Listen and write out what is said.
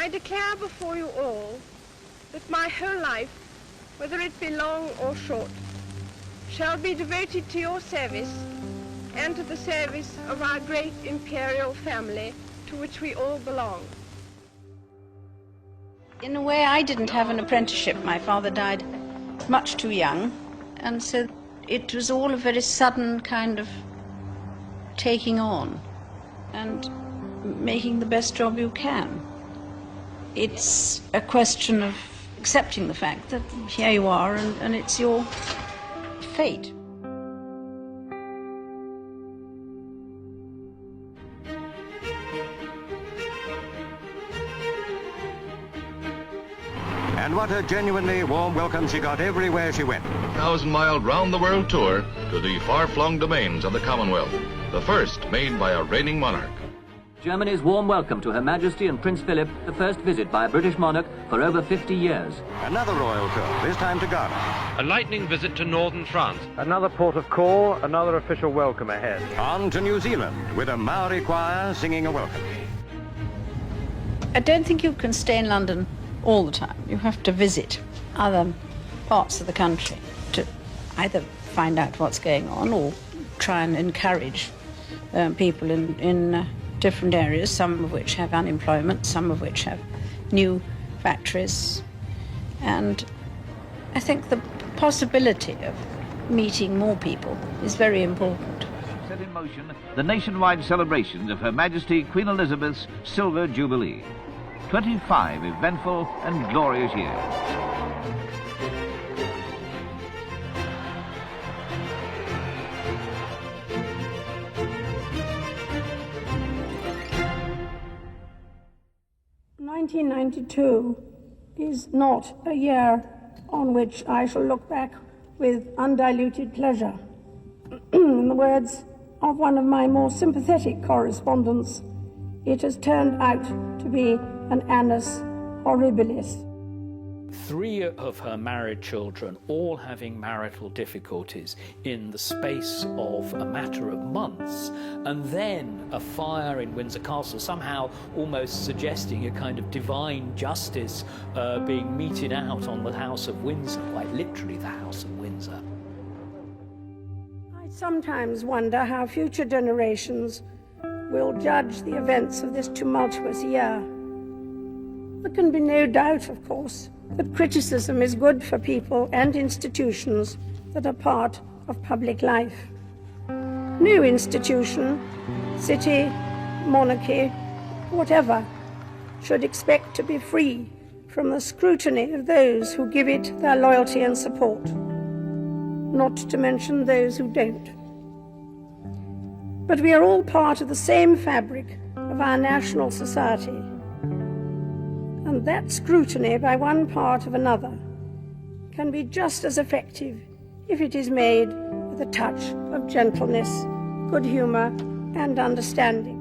I declare before you all that my whole life, whether it be long or short, shall be devoted to your service and to the service of our great imperial family to which we all belong. In a way, I didn't have an apprenticeship. My father died much too young, and so it was all a very sudden kind of taking on and making the best job you can. It's a question of accepting the fact that here you are and it's your fate. And what a genuinely warm welcome she got everywhere she went. 1,000-mile round-the-world tour to the far-flung domains of the Commonwealth, the first made by a reigning monarch. Germany's warm welcome to Her Majesty and Prince Philip, the first visit by a British monarch for over 50 years. Another royal tour, this time to Ghana. A lightning visit to northern France. Another port of call, another official welcome ahead. On to New Zealand, with a Maori choir singing a welcome. I don't think you can stay in London all the time. You have to visit other parts of the country to either find out what's going on or try and encourage people in different areas, some of which have unemployment, some of which have new factories. And I think the possibility of meeting more people is very important. Set in motion the nationwide celebrations of Her Majesty Queen Elizabeth's Silver Jubilee. 25 eventful and glorious years. "1992 is not a year on which I shall look back with undiluted pleasure. In the words of one of my more sympathetic correspondents, it has turned out to be an annus horribilis." 3 of her married children all having marital difficulties in the space of a matter of months, and then a fire in Windsor Castle, somehow almost suggesting a kind of divine justice being meted out on the House of Windsor, quite literally the House of Windsor. I sometimes wonder how future generations will judge the events of this tumultuous year. There can be no doubt, of course, that criticism is good for people and institutions that are part of public life. No institution, city, monarchy, whatever, should expect to be free from the scrutiny of those who give it their loyalty and support, not to mention those who don't. But we are all part of the same fabric of our national society, and that scrutiny by one part of another can be just as effective if it is made with a touch of gentleness, good humour and understanding.